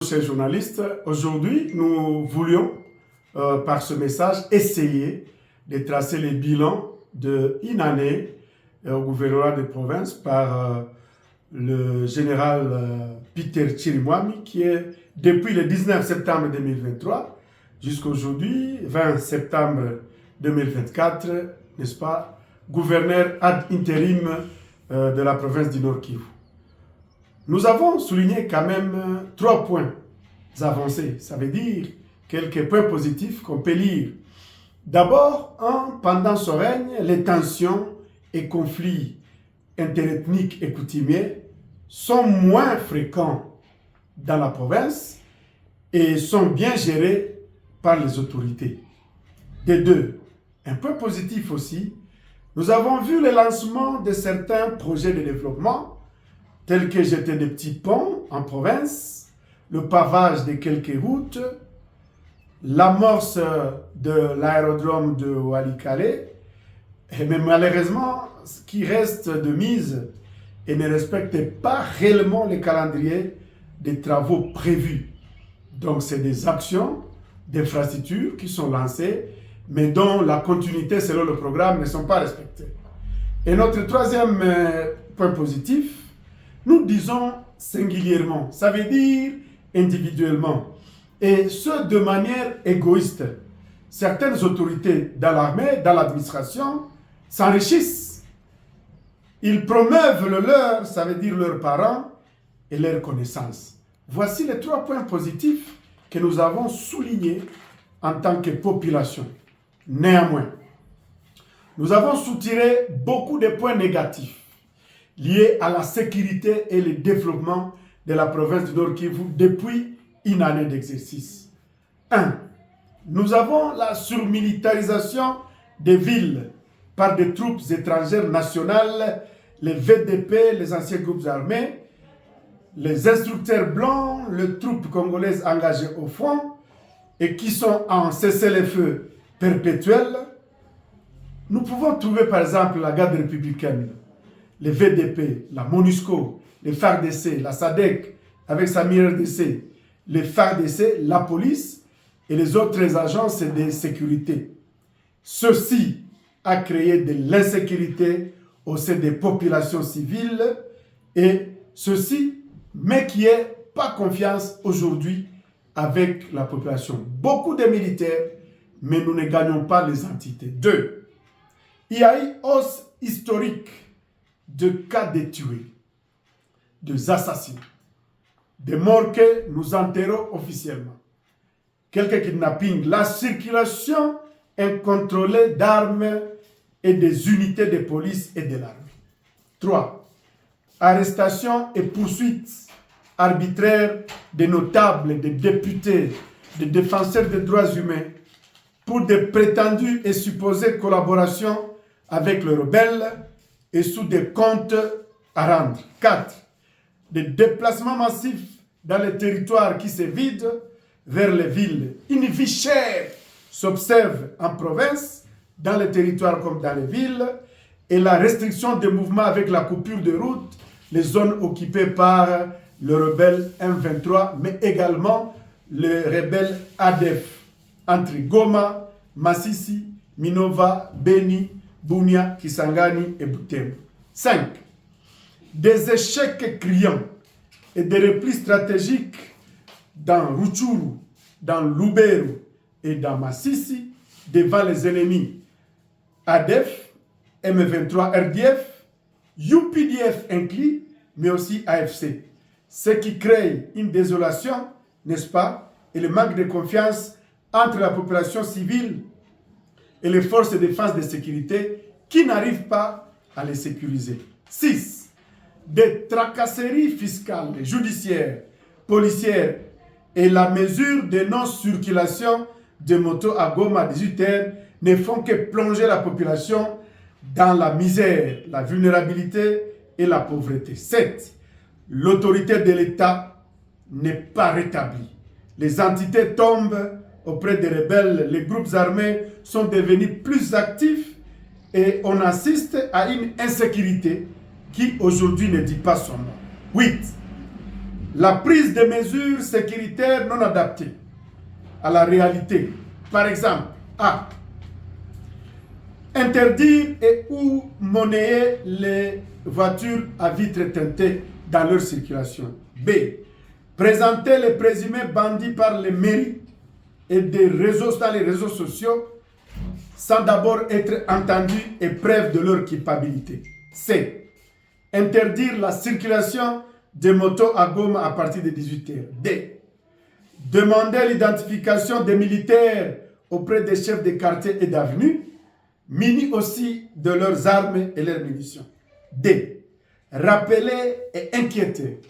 Chers journalistes, aujourd'hui, nous voulions, par ce message, essayer de tracer les bilans d'une année au gouvernorat de province par le général Peter Chirimwami, qui est, depuis le 19 septembre 2023 jusqu'à aujourd'hui, 20 septembre 2024, n'est-ce pas, gouverneur ad interim de la province du Nord Kivu. Nous avons souligné quand même 3 points avancés, ça veut dire quelques points positifs qu'on peut lire. D'abord, pendant son règne, les tensions et conflits interethniques et coutumiers sont moins fréquents dans la province et sont bien gérés par les autorités. De deux, un point positif aussi, nous avons vu le lancement de certains projets de développement tels que jeter des petits ponts en province, le pavage de quelques routes, l'amorce de l'aérodrome de Walikale, mais malheureusement, ce qui reste de mise et ne respecte pas réellement le calendrier des travaux prévus. Donc, c'est des actions d'infrastructure qui sont lancées, mais dont la continuité selon le programme ne sont pas respectées. Et notre troisième point positif, nous disons singulièrement, ça veut dire individuellement, et ce de manière égoïste. Certaines autorités dans l'armée, dans l'administration, s'enrichissent. Ils promeuvent le leur, ça veut dire leurs parents et leurs connaissances. Voici les 3 points positifs que nous avons soulignés en tant que population. Néanmoins, nous avons soutiré beaucoup de points négatifs liés à la sécurité et le développement de la province du Nord Kivu depuis une année d'exercice. 1. Nous avons la surmilitarisation des villes par des troupes étrangères nationales, les VDP, les anciens groupes armés, les instructeurs blancs, les troupes congolaises engagées au front et qui sont en cessez-le-feu perpétuel. Nous pouvons trouver par exemple la garde républicaine, les VDP, la MONUSCO, les FARDC, la SADC avec sa MIRDC, les FARDC, la police et les autres agences de sécurité. Ceci a créé de l'insécurité au sein des populations civiles et ceci, mais qui n'est pas confiance aujourd'hui avec la population. Beaucoup de militaires, mais nous ne gagnons pas les entités. 2. Il y a eu hausse historique de cas de tués, de assassinats, de morts que nous enterrons officiellement, quelques kidnappings, la circulation incontrôlée d'armes et des unités de police et de l'armée. 3. Arrestations et poursuites arbitraires de notables, de députés, de défenseurs des droits humains pour de prétendues et supposées collaborations avec les rebelles et sous des comptes à rendre. 4. Des déplacements massifs dans les territoires qui se vident vers les villes. Une vie chère s'observe en province, dans les territoires comme dans les villes, et la restriction des mouvements avec la coupure de route, les zones occupées par le rebelle M23, mais également le rebelle ADF, entre Goma, Masisi, Minova, Beni, Bunia, Kisangani et Butembo. 5. Des échecs criants et des replis stratégiques dans Rutshuru, dans Lubero et dans Masisi devant les ennemis ADF, M23 RDF, UPDF inclus, mais aussi AFC. Ce qui crée une désolation, n'est-ce pas, et le manque de confiance entre la population civile et les forces de défense et de sécurité qui n'arrivent pas à les sécuriser. 6. Des tracasseries fiscales, judiciaires, policières et la mesure de non-circulation de motos à Goma à 18h ne font que plonger la population dans la misère, la vulnérabilité et la pauvreté. 7. L'autorité de l'État n'est pas rétablie. Les entités tombent auprès des rebelles, les groupes armés sont devenus plus actifs et on assiste à une insécurité qui aujourd'hui ne dit pas son nom. 8. La prise de mesures sécuritaires non adaptées à la réalité. Par exemple, A. Interdire et ou monnayer les voitures à vitres teintées dans leur circulation. B. Présenter les présumés bandits par les mairies et des réseaux dans les réseaux sociaux sans d'abord être entendus et preuve de leur culpabilité. C. Interdire la circulation des motos à gomme à partir de 18h. D. Demander l'identification des militaires auprès des chefs de quartier et d'avenue, munis aussi de leurs armes et leurs munitions. D. Rappeler et inquiéter